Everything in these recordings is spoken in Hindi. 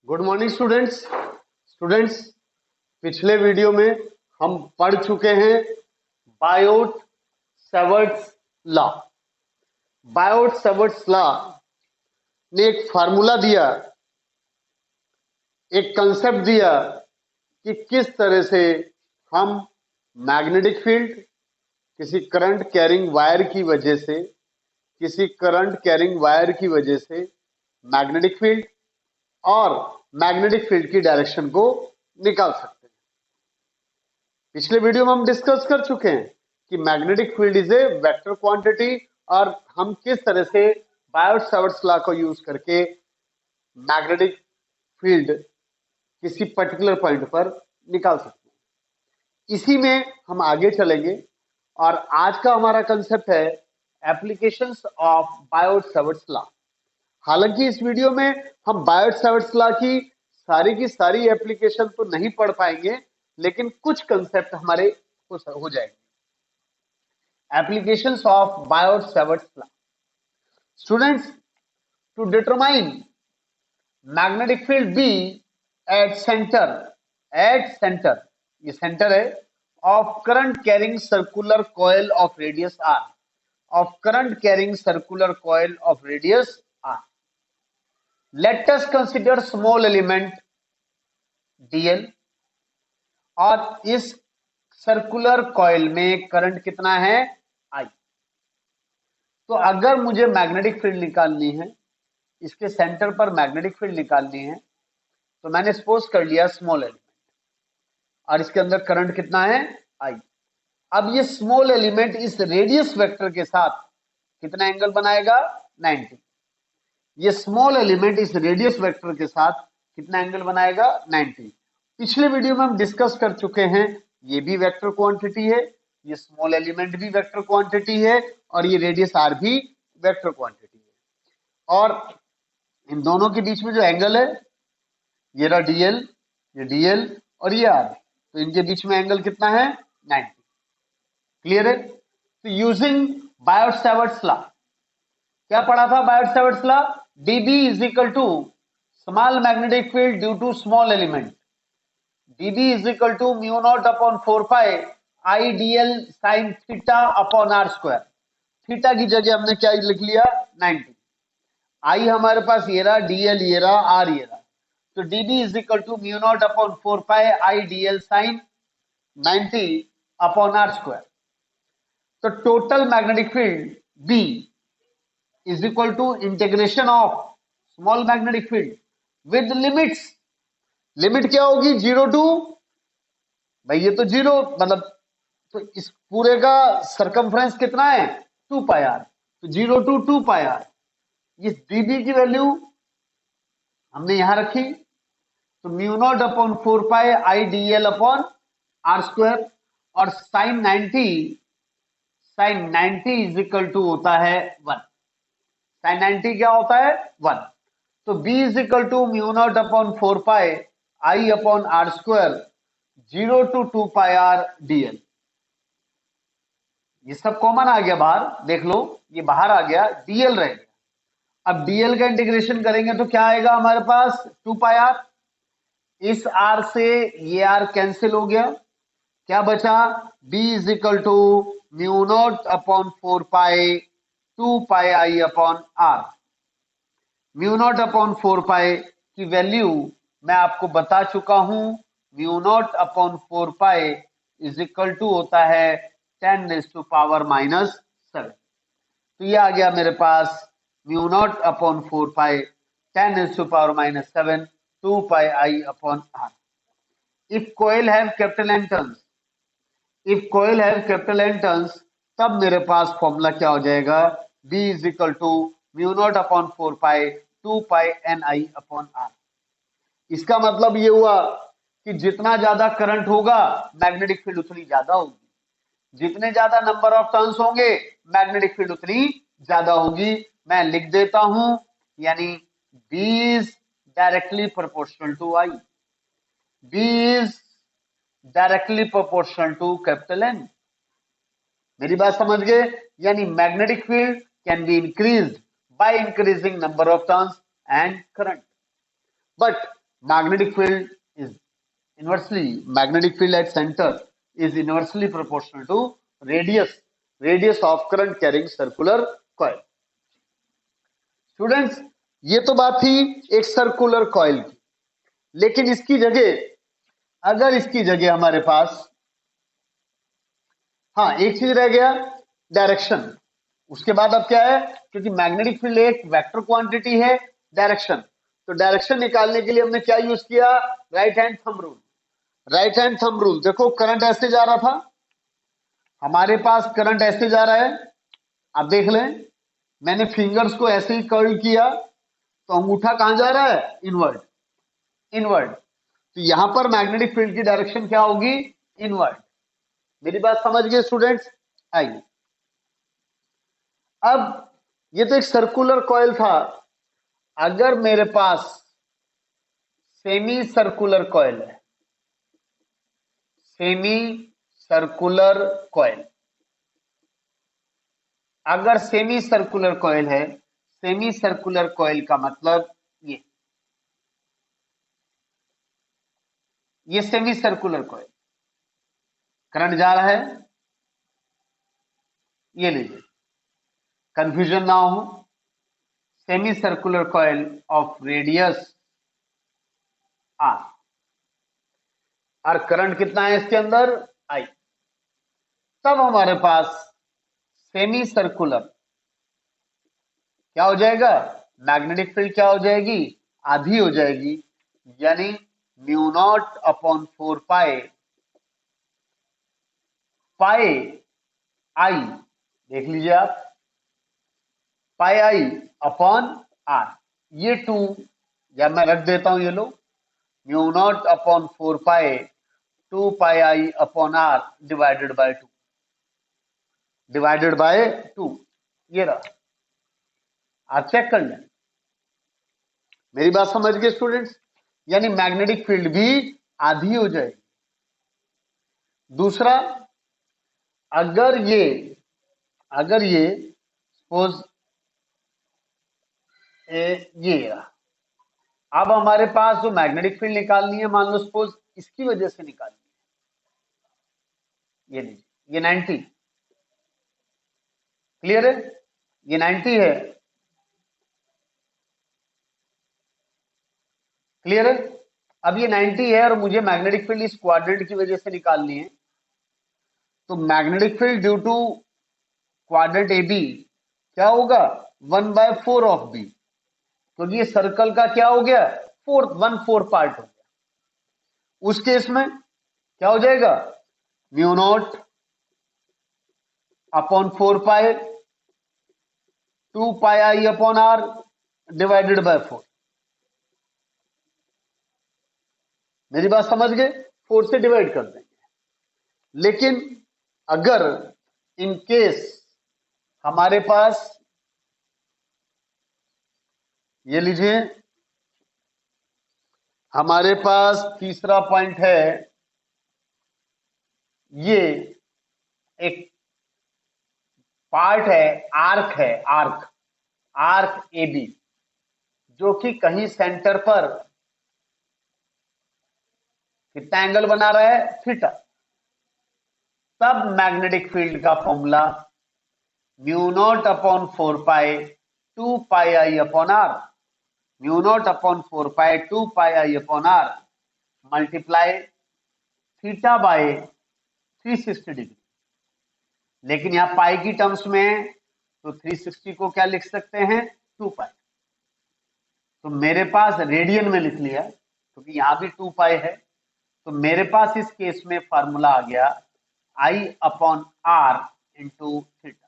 गुड मॉर्निंग स्टूडेंट्स पिछले वीडियो में हम पढ़ चुके हैं Biot Savart's law. Biot Savart's law ने एक फार्मूला दिया, एक कंसेप्ट दिया कि किस तरह से हम मैग्नेटिक फील्ड किसी करंट कैरिंग वायर की वजह से मैग्नेटिक फील्ड और मैग्नेटिक फील्ड की डायरेक्शन को निकाल सकते हैं। पिछले वीडियो में हम डिस्कस कर चुके हैं कि magnetic field is a vector quantity और हम किस तरह से बायोट सेवर्ट्स लॉ को यूज करके मैग्नेटिक फील्ड किसी पर्टिकुलर पॉइंट पर निकाल सकते हैं। इसी में हम आगे चलेंगे और आज का हमारा कंसेप्ट है applications of Biot Savart's law. हालांकि इस वीडियो में हम बायोट सेवर्ट्स लॉ की सारी एप्लीकेशन तो नहीं पढ़ पाएंगे, लेकिन कुछ कंसेप्ट हमारे हो जाएंगे। Applications of Biot Savart's law. Students, to determine magnetic field B at centre, ये सेंटर है of current carrying circular coil of radius R, let us consider small element dl और इस सर्कुलर कॉइल में करंट कितना है I। तो अगर मुझे मैग्नेटिक फील्ड निकालनी है, इसके सेंटर पर मैग्नेटिक फील्ड निकालनी है, तो मैंने सपोज कर लिया स्मॉल एलिमेंट और इसके अंदर करंट कितना है I। अब ये स्मॉल एलिमेंट इस रेडियस वेक्टर के साथ कितना एंगल बनाएगा 90। ये स्मॉल एलिमेंट इस रेडियस वेक्टर के साथ कितना एंगल बनाएगा 90। पिछले वीडियो में हम डिस्कस कर चुके हैं, ये भी वेक्टर क्वांटिटी है, ये स्मॉल एलिमेंट भी वेक्टर क्वांटिटी है और ये रेडियस आर भी वेक्टर क्वांटिटी है। और इन दोनों के बीच में जो एंगल है ये रहा डीएल, ये डीएल और ये आर, तो इनके बीच में एंगल कितना है 90। क्लियर है? तो यूजिंग बायोट सेवर्ट्स लॉ, क्या पढ़ा था Biot Savart's law? dB is equal to small magnetic field due to small element, dB is equal to mu naught upon 4 pi I dl sin theta upon r square। Theta की जगह हमने क्या लिख लिया 90। I हमारे पास ये रहा, dl ये रहा, r ये रहा, तो dB is equal to mu naught upon 4 pi I dl sin 90 upon r square। तो total magnetic field B is equal to integration of small magnetic field with limits। Limit क्या होगी 0 टू, भाई ये तो 0 मतलब, तो इस पूरे का सरकमफ्रेंस कितना है 2 पाई आर, तो 0 टू 2 पाई आर। इस dB की वैल्यू हमने यहां रखी, तो mu not upon 4 pi I dl upon R square और साइन 90 इज इक्वल टू होता है 1। साइन 90 क्या होता है 1। तो B is equal to mu not upon 4 pi I upon R square 0 to 2 pi R dl। ये सब कॉमन आ गया बाहर, देख लो ये बाहर आ गया, dl रह गया। अब dl का इंटीग्रेशन करेंगे तो क्या आएगा हमारे पास 2 पाई आर, इस r से ये r कैंसिल हो गया, क्या बचा B is equal to mu not upon 4 pi 2 pi I upon R. Mu not upon 4 pi की वैल्यू मैं आपको बता चुका हूं, mu not upon 4 pi is equal to होता है 10⁻⁻⁷। तो ये आ गया मेरे पास mu not upon 4 pi 10⁻⁻⁷ 2 pi I upon R. If coil have capital N turns, तब मेरे पास फॉर्मूला क्या हो जाएगा B is equal to mu not upon 4 pi 2 pi N I upon R. इसका मतलब ये हुआ कि जितना ज्यादा करंट होगा मैग्नेटिक फील्ड उतनी ज्यादा होगी, जितने ज्यादा नंबर ऑफ टर्न्स होंगे मैग्नेटिक फील्ड उतनी ज्यादा होगी। मैं लिख देता हूं, यानी B is directly proportional to I, B is directly proportional to capital N। मेरी बात समझ गए? यानी magnetic field can be increased by increasing number of turns and current, but magnetic field is magnetic field at center is inversely proportional to radius of current carrying circular coil. Students, ये तो बात थी एक सर्कुलर कॉइल की, लेकिन इसकी जगह अगर इसकी जगह हमारे पास एक चीज रह गया, डायरेक्शन। उसके बाद अब क्या है, क्योंकि मैग्नेटिक फील्ड एक वेक्टर क्वांटिटी है, डायरेक्शन, तो डायरेक्शन निकालने के लिए हमने क्या यूज किया, right hand thumb rule. Right hand thumb rule, देखो करंट ऐसे जा रहा था, हमारे पास करंट ऐसे जा रहा है, आप देख लें, मैंने फिंगर्स को ऐसे ही कर्ल किया तो अंगूठा कहां जा रहा है, इनवर्ड। तो यहां पर मैग्नेटिक फील्ड की डायरेक्शन क्या होगी, इनवर्ड। मेरी बात समझ गए स्टूडेंट्स? आइए, अब ये तो एक सर्कुलर कॉइल था, अगर मेरे पास सेमी सर्कुलर कॉइल है, सेमी सर्कुलर कॉइल, अगर सेमी सर्कुलर कॉइल है, सेमी सर्कुलर कॉइल का मतलब ये सेमी सर्कुलर कॉइल, करंट जा रहा है, ये लीजिए, कंफ्यूजन ना हो, semi circular coil of radius R, और करंट कितना है इसके अंदर, आई। तब हमारे पास सेमी सर्कुलर क्या हो जाएगा, मैग्नेटिक फील्ड क्या हो जाएगी, आधी हो जाएगी, यानी म्यू नॉट अपॉन 4 पाई आई, देख लीजिए आप, पाई आई अपॉन आर, ये 2 या मैं रख देता हूं, ये लो, mu not upon 4 pi 2 pi I upon R divided by 2, ये रहा, आप चेक कर लें। मेरी बात समझ गए स्टूडेंट्स? यानी मैग्नेटिक फील्ड भी आधी हो जाएगी। दूसरा, अगर ये सपोज ये रहा, अब हमारे पास जो मैग्नेटिक फील्ड निकालनी है, मान लो सपोज इसकी वजह से निकालनी है, ये लीजिए, ये 90, क्लियर है, ये 90 है, क्लियर है। अब ये 90 है और मुझे मैग्नेटिक फील्ड इस क्वाड्रेंट की वजह से निकालनी है, तो magnetic field due to quadrant A B क्या होगा, 1/4 ऑफ बी, क्योंकि ये सर्कल का क्या हो गया, 1/4 पार्ट हो गया। उस केस में क्या हो जाएगा, mu not upon 4 pi 2 pi I upon R divided by 4। मेरी बात समझ गए, 4 से डिवाइड कर देंगे। लेकिन अगर इन केस हमारे पास, ये लीजिए, हमारे पास तीसरा पॉइंट है, ये एक पार्ट है, आर्क ए बी, जो कि कहीं सेंटर पर कितना एंगल बना रहा है, थीटा। तब मैग्नेटिक फील्ड का formula mu not upon 4 pi 2 pi I upon R, mu not upon 4 pi 2 pi I upon R multiply theta by 360 degree. लेकिन यहां पाई की टर्म्स में, तो 360 को क्या लिख सकते हैं, 2 पाई। तो मेरे पास रेडियन में लिख लिया, क्योंकि यहां भी 2 पाई है, तो मेरे पास इस केस में फार्मूला आ गया I upon R into theta,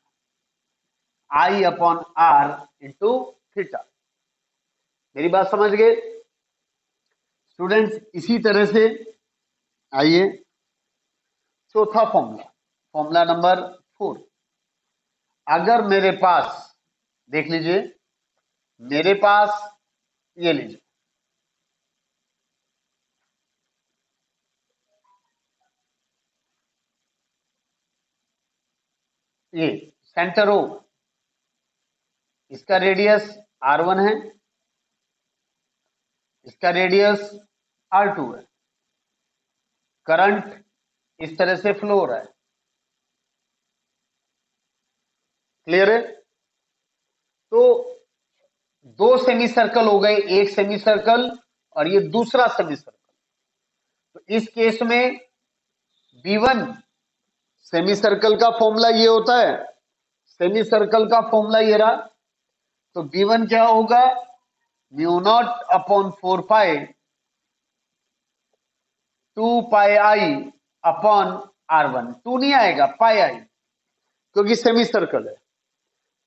I upon R into theta. मेरी बात समझ गए स्टूडेंट्स? इसी तरह से आइए चौथा फॉर्मूला नंबर 4, अगर मेरे पास, देख लीजिए, मेरे पास ये लीजिए, ये सेंटर ओ, इसका रेडियस r1 है, इसका रेडियस R2 है। करंट इस तरह से फ्लो हो रहा है। क्लियर है? तो दो सेमी सर्कल हो गए, एक सेमी सर्कल और ये दूसरा सेमी सर्कल। तो इस केस में B1 सेमी सर्कल का फॉर्मूला ये होता है, सेमी सर्कल का फॉर्मूला ये रहा। तो B1 क्या होगा, mu naught upon 4 pi 2 pi I upon R1। 2 नहीं आएगा, पाई आई, क्योंकि सेमी सर्कल है।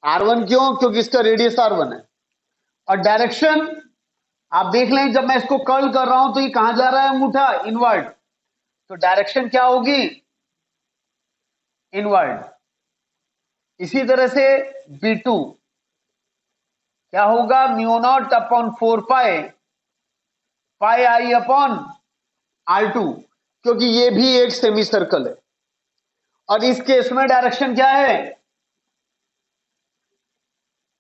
R1 क्यों, क्योंकि इसका रेडियस R1 है। और डायरेक्शन आप देख लें, जब मैं इसको कर्ल कर रहा हूं तो ये कहां जा रहा है अंगूठा, इनवर्ड। तो डायरेक्शन क्या होगी, इनवर्ड। इसी तरह से B2 क्या होगा, mu naught upon 4 pi pi I upon R2, क्योंकि ये भी एक सेमी सर्कल है। और इस केस में डायरेक्शन क्या है,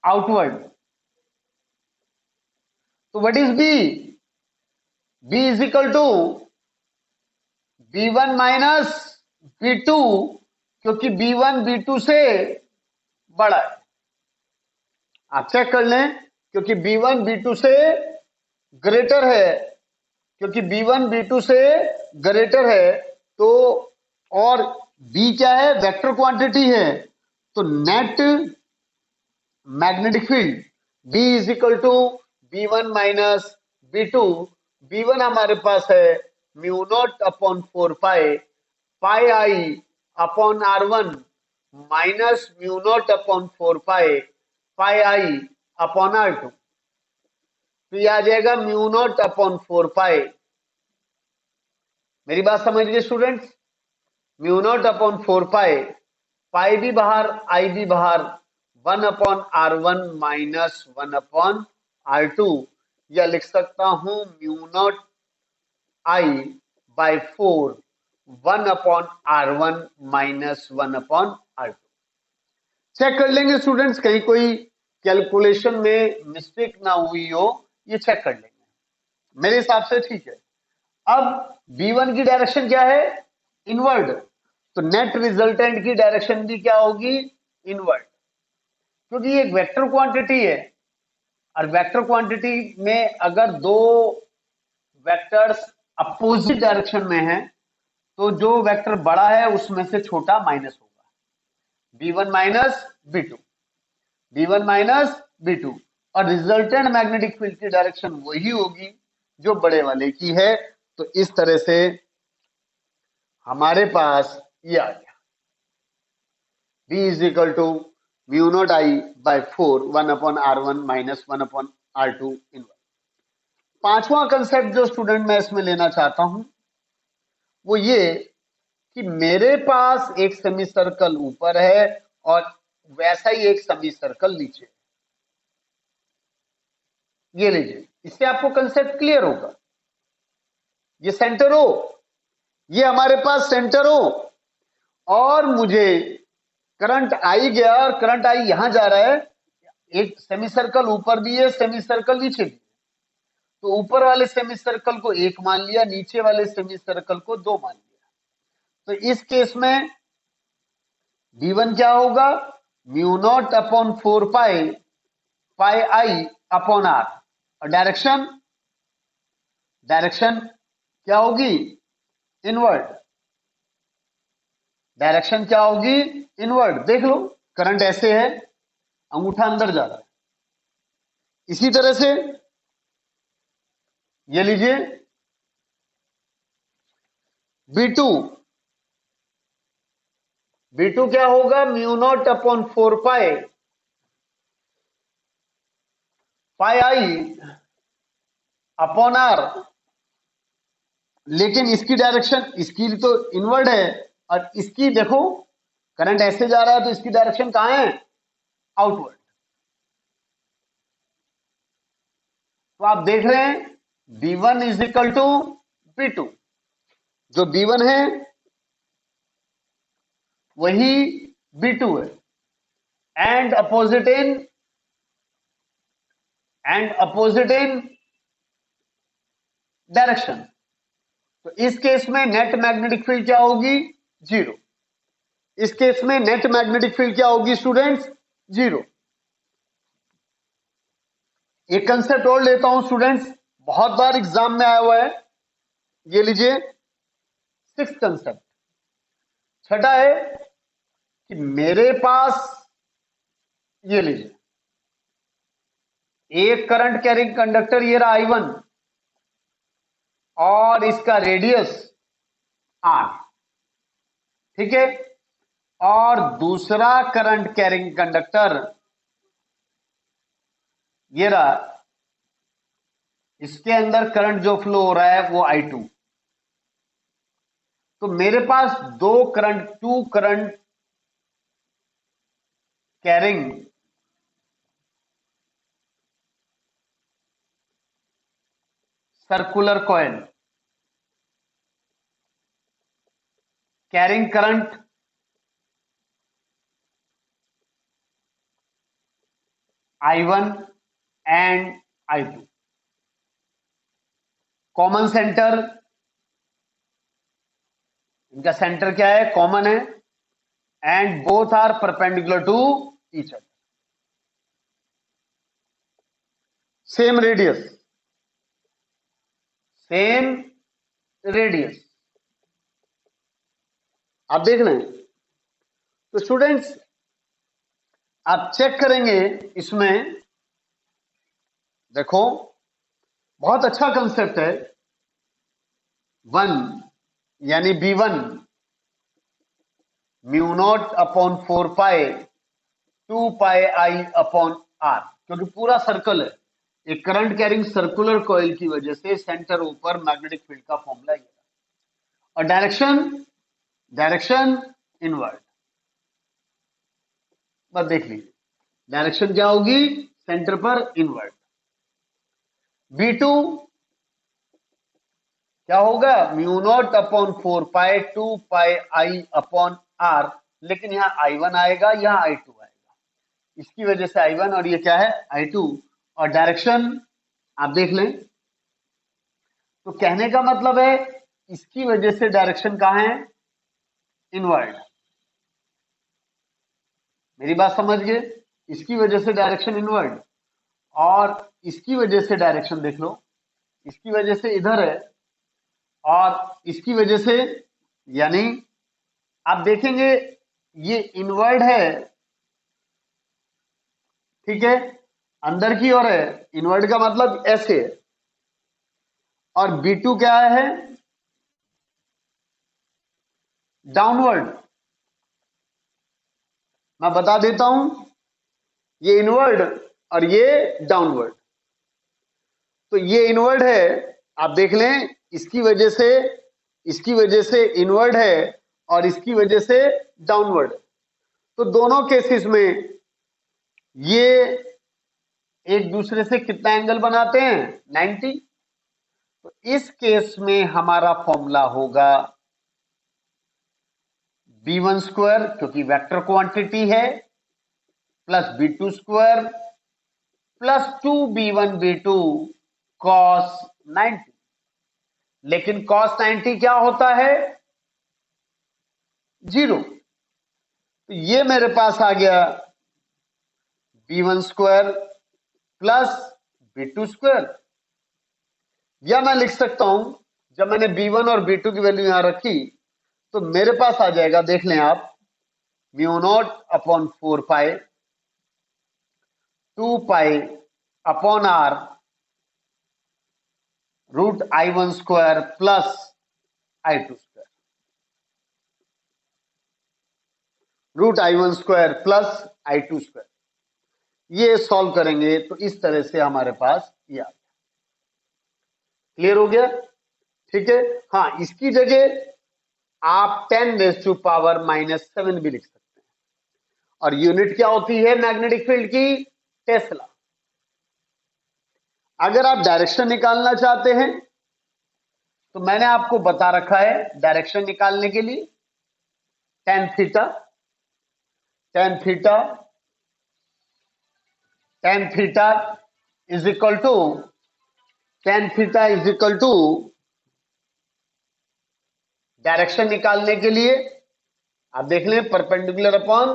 आउटवर्ड। तो what is B, B is equal to B1 minus B2, क्योंकि B1 B2 से बड़ा है। आप चेक कर लें, क्योंकि B1 B2 से ग्रेटर है, क्योंकि B1 B2 से ग्रेटर है। तो और B क्या है, वेक्टर क्वांटिटी है। तो net magnetic field B is equal to B1 minus B2। B1 हमारे पास है mu not upon 4 pi pi I upon R1 minus mu not upon 4 pi pi I upon R2। तो ये आ जाएगा म्यू नॉट अपॉन 4 पाई। मेरी बात समझ लीजिए students, mu naught upon 4 pi, पाई भी बाहर आई भी बाहर, 1 upon R1 minus 1 upon R2, या लिख सकता हूं mu not I by 4 1 upon R1 minus 1 upon R2। Check कर लेंगे स्टूडेंट्स, कहीं कोई कैलकुलेशन में मिस्टेक ना हुई हो, ये चेक कर लेंगे। मेरे हिसाब से ठीक है। अब B1 की डायरेक्शन क्या है, इनवर्ड। तो नेट रिजल्टेंट की डायरेक्शन भी क्या होगी, इनवर्ड, क्योंकि ये एक वेक्टर क्वांटिटी है। और वेक्टर क्वांटिटी में अगर दो वेक्टर्स अपोजिट डायरेक्शन में हैं, तो जो वेक्टर बड़ा है उसमें से छोटा माइनस होगा, B1 minus B2, B1 minus B2। और रिजल्टेंट मैग्नेटिक फील्ड की डायरेक्शन वही होगी जो बड़े वाले की है। तो इस तरह से हमारे पास ये आ गया, B is equal to mu not I by 4 1 upon R1 minus 1 upon R2 inverse. पांचवा कंसेप्ट जो स्टूडेंट मैं इसमें लेना चाहता हूं वो ये कि मेरे पास एक सेमी सर्कल ऊपर है और वैसा ही एक सेमी सर्कल नीचे। ये लीजिए, इससे आपको कंसेप्ट क्लियर होगा। ये सेंटर हो, ये हमारे पास सेंटर हो, और मुझे करंट आई गया और करंट आई यहां जा रहा है। एक सेमी सर्कल ऊपर भी है, सेमी सर्कल नीचे भी। तो ऊपर वाले सेमी सर्कल को 1 मान लिया, नीचे वाले सेमी सर्कल को 2 मान लिया। तो इस केस में B1 क्या होगा, mu naught upon 4 pi pi I upon R। और डायरेक्शन, डायरेक्शन क्या होगी, इनवर्ड। डायरेक्शन क्या होगी, इनवर्ड। देख लो, करंट ऐसे है, अंगूठा अंदर जा रहा है। इसी तरह से ये लीजिए B2, B2 क्या होगा, mu naught upon 4 pi pi I upon R। लेकिन इसकी डायरेक्शन, इसकी तो इनवर्ड है, और इसकी देखो करंट ऐसे जा रहा है, तो इसकी डायरेक्शन कहां है, आउटवर्ड। तो आप देख रहे हैं B1 is equal to B2। जो B1 है वही B2 है, एंड अपोजिट इन डायरेक्शन। तो इस केस में नेट मैग्नेटिक फील्ड क्या होगी? जीरो। इस केस में नेट मैग्नेटिक फील्ड क्या होगी स्टूडेंट्स? जीरो। एक कंसेप्ट और लेता हूं स्टूडेंट्स, बहुत बार एग्जाम में आया हुआ है, ये लीजिए 6th कंसेप्ट। छठा है कि मेरे पास, ये लीजिए, एक करंट कैरिंग कंडक्टर ये रहा I1 और इसका रेडियस R, ठीक है, और दूसरा करंट कैरिंग कंडक्टर ये रहा, इसके अंदर करंट जो फ्लो हो रहा है वो I2। तो मेरे पास two current carrying circular coil carrying current I1 and I2, common centre, इनका सेंटर क्या है? कॉमन है, and both are perpendicular to each other, same radius, same radius. आप देख रहे हैं? तो स्टूडेंट्स आप चेक करेंगे इसमें, देखो बहुत अच्छा कंसेप्ट है। 1 यानी B1 mu naught upon 4 pi 2 pi I upon R, क्योंकि पूरा सर्कल है। एक करंट कैरिंग सर्कुलर कॉइल की वजह से सेंटर ऊपर मैग्नेटिक फील्ड का फॉर्मूला ये, और डायरेक्शन इनवर्ड। बस देख लीजिए डायरेक्शन क्या होगी? सेंटर पर इनवर्ड। B2 क्या होगा? Mu naught upon 4 pi 2 pi I upon R, लेकिन यहां I1 आएगा, यहां I2 आएगा, इसकी वजह से I1 और ये क्या है? I2। और डायरेक्शन आप देख लें, तो कहने का मतलब है इसकी वजह से डायरेक्शन कहां है? इनवर्ड। मेरी बात समझ गए? इसकी वजह से डायरेक्शन इनवर्ड, और इसकी वजह से डायरेक्शन देख लो, इसकी वजह से इधर है और इसकी वजह से, यानी आप देखेंगे ये इनवर्ड है, ठीक है, अंदर की ओर है। इनवर्ड का मतलब ऐसे है, और B2 क्या है? डाउनवर्ड। मैं बता देता हूं, ये इनवर्ड और ये डाउनवर्ड। तो ये इनवर्ड है, आप देख लें, इसकी वजह से इनवर्ड है और इसकी वजह से डाउनवर्ड। तो दोनों केसेस में ये एक दूसरे से कितना एंगल बनाते हैं? 90। तो इस केस में हमारा फॉर्मूला होगा B1 स्क्वायर, क्योंकि वेक्टर क्वांटिटी है, plus B2 square plus 2B1 B2 cos 90। लेकिन cos 90 क्या होता है? जीरो। तो ये मेरे पास आ गया B1 square plus B2 square, या मैं लिख सकता हूं, जब मैंने B1 और B2 की वैल्यू यहां रखी तो मेरे पास आ जाएगा, देख लें आप, mu not upon 4 pi 2 pi upon R root I1 square plus I2 square, root I1 square plus I2 square. ये सॉल्व करेंगे तो इस तरह से हमारे पास ये आ गया। क्लियर हो गया? ठीक है। हाँ, इसकी जगह आप 10⁻⁻⁷ भी लिख सकते हैं, और यूनिट क्या होती है मैग्नेटिक फील्ड की? टेस्ला। अगर आप डायरेक्शन निकालना चाहते हैं तो मैंने आपको बता रखा है, डायरेक्शन निकालने के लिए tan theta is equal to direction निकालने के लिए आप देख लें, perpendicular upon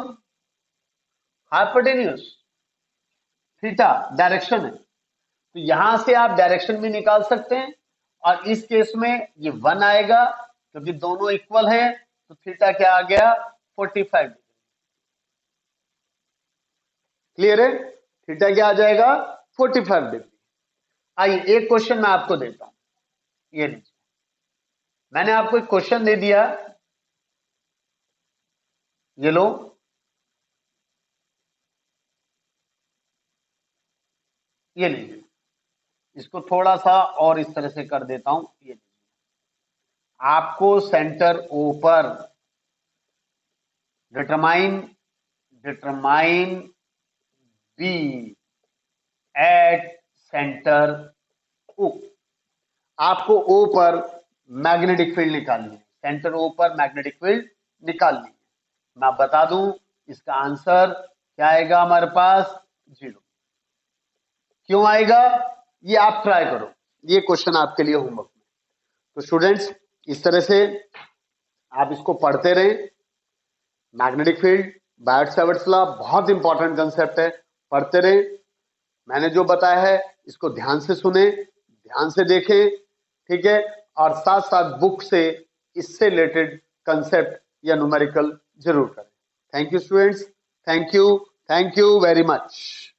hypotenuse, theta direction है, तो यहां से आप डायरेक्शन भी निकाल सकते हैं, और इस केस में ये 1 आएगा क्योंकि दोनों इक्वल है, तो थीटा क्या आ गया 45 डिग्री। क्लियर है? थीटा क्या आ जाएगा 45 डिग्री। आइए एक क्वेश्चन मैं आपको देता हूं, ये लीजिए, मैंने आपको एक क्वेश्चन दे दिया, ये लो, ये लीजिए, इसको थोड़ा सा और इस तरह से कर देता हूं, ये लीजिए, आपको सेंटर ओ पर determine B at centre O, आपको ओ पर मैग्नेटिक फील्ड निकालनी है, सेंटर ओ पर मैग्नेटिक फील्ड निकालनी है। मैं बता दूं इसका आंसर क्या आएगा हमारे पास, 0। क्यों आएगा ये आप ट्राई करो, ये क्वेश्चन आपके लिए होमवर्क में। तो स्टूडेंट्स इस तरह से आप इसको पढ़ते रहें, मैग्नेटिक फील्ड, बायोट-सैवर्ट्स लॉ बहुत इंपॉर्टेंट कंसेप्ट है, पढ़ते रहें। मैंने जो बताया है इसको ध्यान से सुने, ध्यान से देखें, ठीक है, और साथ साथ बुक से इससे रिलेटेड कंसेप्ट या न्यूमेरिकल जरूर करें। Thank you students, thank you very much.